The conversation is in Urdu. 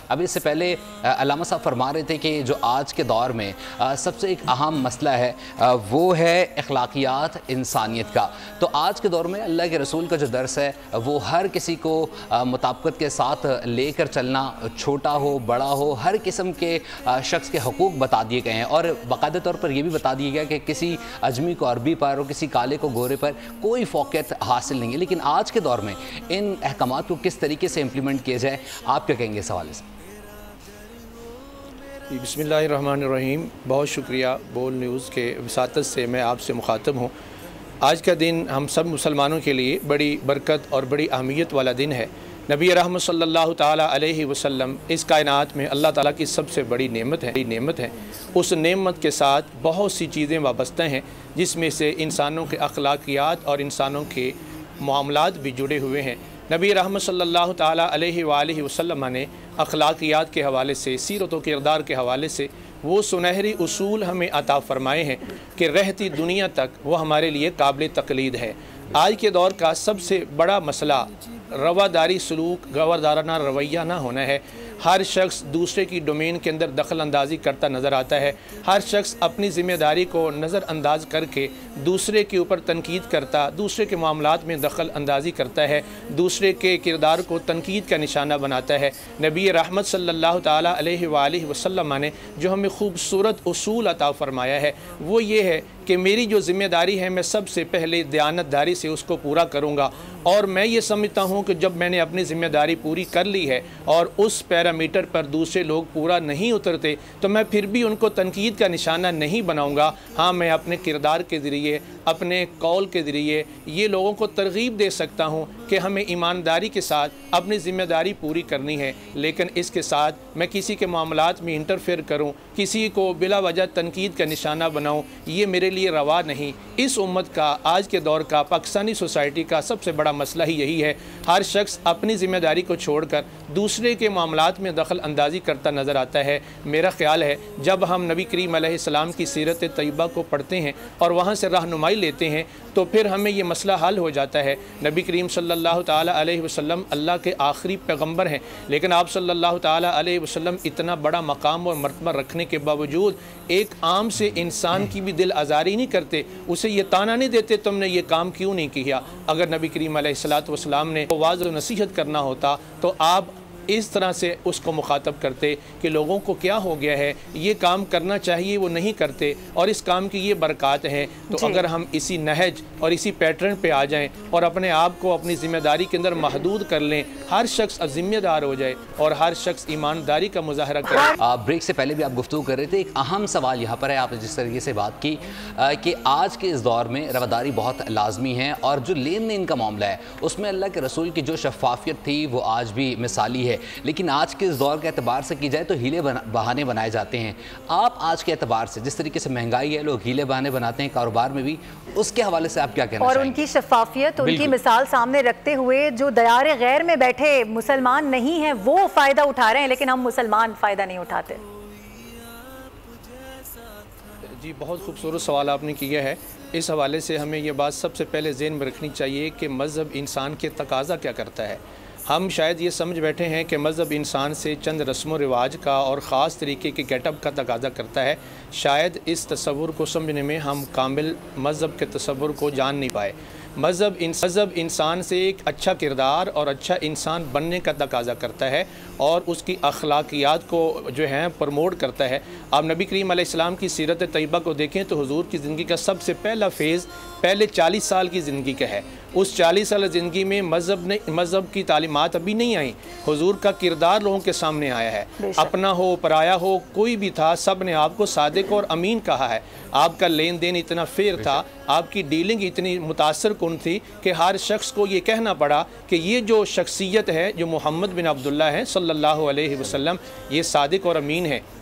ابھی اس سے پہلے علامہ صاحب فرما رہے تھے کہ جو آج کے دور میں سب سے ایک اہم مسئلہ ہے وہ ہے اخلاقیات انسانیت کا۔ تو آج کے دور میں اللہ کے رسول کا جو درس ہے وہ ہر کسی کو مطابقت کے ساتھ لے کر چلنا، چھوٹا ہو بڑا ہو، ہر قسم کے شخص کے حقوق بتا دیے گئے ہیں، اور باقاعدہ طور پر یہ بھی بتا دیا گیا کہ کسی عجمی کو عربی پر اور کسی کالے کو گورے پر کوئی فوقیت حاصل نہیں ہے۔ لیکن آج کے دور میں ان احکامات کو کس طریقے سے امپلیمنٹ کیا جائے، آپ کیا کہیں گے اس حوالے سے؟ بسم اللہ الرحمن الرحیم۔ بہت شکریہ بول نیوز کے وساطت سے میں آپ سے مخاطب ہوں۔ آج کا دن ہم سب مسلمانوں کے لیے بڑی برکت اور بڑی اہمیت والا دن ہے۔ نبی رحمت صلی اللہ تعالیٰ علیہ وسلم اس کائنات میں اللہ تعالیٰ کی سب سے بڑی نعمت ہے۔ اس نعمت کے ساتھ بہت سی چیزیں وابستہ ہیں، جس میں سے انسانوں کے اخلاقیات اور انسانوں کے معاملات بھی جڑے ہوئے ہیں۔ نبی رحمت صلی اللہ تعالیٰ علیہ وآلہ وسلم نے اخلاقیات کے حوالے سے، سیرت و کردار کے حوالے سے وہ سنہری اصول ہمیں عطا فرمائے ہیں کہ رہتی دنیا تک وہ ہمارے لیے قابل تقلید ہے۔ آج کے دور کا سب سے بڑا مسئلہ رواداری سلوک، گوادارانہ رویہ نہ ہونا ہے۔ ہر شخص دوسرے کی ڈومین کے اندر دخل اندازی کرتا نظر آتا ہے۔ ہر شخص اپنی ذمہ داری کو نظر انداز کر کے دوسرے کے اوپر تنقید کرتا، دوسرے کے معاملات میں دخل اندازی کرتا ہے، دوسرے کے کردار کو تنقید کا نشانہ بناتا ہے۔ نبی رحمت صلی اللہ تعالیٰ علیہ وآلہ وسلم نے جو ہمیں خوبصورت اصول عطا فرمایا ہے وہ یہ ہے کہ میری جو ذمہ داری ہے میں سب سے پہلے دیانت داری سے اس کو پورا کروں گا، اور میں یہ سمجھتا ہوں کہ جب میں نے اپنی ذمہ داری پوری کر لی ہے اور اس پیرامیٹر پر دوسرے لوگ پورا نہیں اترتے تو میں پھر بھی ان کو تنقید کا نشانہ نہیں بناؤں گا۔ ہاں، میں اپنے کردار کے ذریعے، اپنے قول کے ذریعے یہ لوگوں کو ترغیب دے سکتا ہوں کہ ہمیں ایمانداری کے ساتھ اپنی ذمہ داری پوری کرنی ہے، لیکن اس کے ساتھ میں کسی کے معاملات میں انٹرفیئر کروں، کسی کو بلا وجہ تنقید کا نشانہ بناؤں، یہ میرے لیے روا نہیں۔ اس امت کا، آج کے دور کا، پاکستانی سوسائٹی کا سب سے بڑا مسئلہ ہی یہی ہے۔ ہر شخص اپنی ذمہ داری کو چھوڑ کر دوسرے کے معاملات میں دخل اندازی کرتا نظر آتا ہے۔ میرا خیال ہے جب ہم نبی کریم علیہ السلام کی سیرت طیبہ کو پڑھتے ہیں اور وہاں سے رہنمائی لیتے ہیں تو پھر ہمیں یہ مسئلہ حل ہو جاتا ہے۔ نبی کریم صلی اللہ تعالیٰ علیہ وسلم اللہ کے آخری پیغمبر ہیں، لیکن آپ صلی اللہ تعالیٰ علیہ وسلم اتنا بڑا مقام اور مرتبہ رکھنے کے باوجود ایک عام سے انسان کی بھی دل آزاری نہیں کرتے، اسے یہ تانا نہیں دیتے تم نے یہ کام کیوں نہیں کیا۔ اگر نبی کریم علیہ السلام نے واضح نصیحت کرنا ہوتا تو آپ اس طرح سے اس کو مخاطب کرتے کہ لوگوں کو کیا ہو گیا ہے، یہ کام کرنا چاہیے وہ نہیں کرتے اور اس کام کی یہ برکات ہیں۔ تو اگر ہم اسی نہج اور اسی پیٹرن پہ آ جائیں اور اپنے آپ کو اپنی ذمہ داری کے اندر محدود کر لیں، ہر شخص ذمہ دار ہو جائے اور ہر شخص ایمانداری کا مظاہرہ کرے۔ بریک سے پہلے بھی آپ گفتگو کر رہے تھے، ایک اہم سوال یہاں پر ہے، آپ نے جس طریقے سے بات کی کہ آج کے اس دور میں رواداری بہت لازمی ہے، اور جو لین دین کا معاملہ ہے اس میں اللہ کے رسول کی جو شفافیت تھی وہ آج بھی مثالی ہے، لیکن آج کے اس دور کے اعتبار سے کی جائے تو ہیلے بہانے بنائے جاتے ہیں۔ آپ آج کے اعتبار سے جس طریقے سے مہنگائی ہے، لوگ ہیلے بہانے بناتے ہیں کاروبار میں بھی، اس کے حوالے سے آپ کیا کہنا چاہیں گے؟ اور ان کی شفافیت، ان کی مثال سامنے رکھتے ہوئے جو دیار غیر میں بیٹھے مسلمان نہیں ہیں وہ فائدہ اٹھا رہے ہیں، لیکن ہم مسلمان فائدہ نہیں اٹھاتے۔ جی، بہت خوبصورت سوال آپ نے کیا ہے۔ اس حوالے سے ہمیں یہ بات سب سے پہلے ذہن میں رکھنی چاہیے کہ مذہب انسان کے تقاضا کیا کرتا ہے۔ ہم شاید یہ سمجھ بیٹھے ہیں کہ مذہب انسان سے چند رسم و رواج کا اور خاص طریقے کے گیٹ اپ کا تقاضا کرتا ہے۔ شاید اس تصور کو سمجھنے میں ہم کامل مذہب کے تصور کو جان نہیں پائے۔ مذہب انسان سے ایک اچھا کردار اور اچھا انسان بننے کا تقاضا کرتا ہے اور اس کی اخلاقیات کو جو ہے پروموٹ کرتا ہے۔ آپ نبی کریم علیہ السلام کی سیرت طیبہ کو دیکھیں تو حضور کی زندگی کا سب سے پہلا فیز پہلے 40 سال کی زندگی کا ہے۔ اس 40 سال زندگی میں مذہب کی تعلیمات ابھی نہیں آئیں، حضور کا کردار لوگوں کے سامنے آیا ہے۔ اپنا ہو پرایا ہو کوئی بھی تھا، سب نے آپ کو صادق اور امین کہا ہے۔ آپ کا لین دین اتنا فیئر تھا، آپ کی ڈیلنگ اتنی متاثر کن تھی کہ ہر شخص کو یہ کہنا پڑا کہ یہ جو شخصیت ہے جو محمد بن عبداللہ ہے صلی اللہ علیہ وسلم، یہ صادق اور امین ہے۔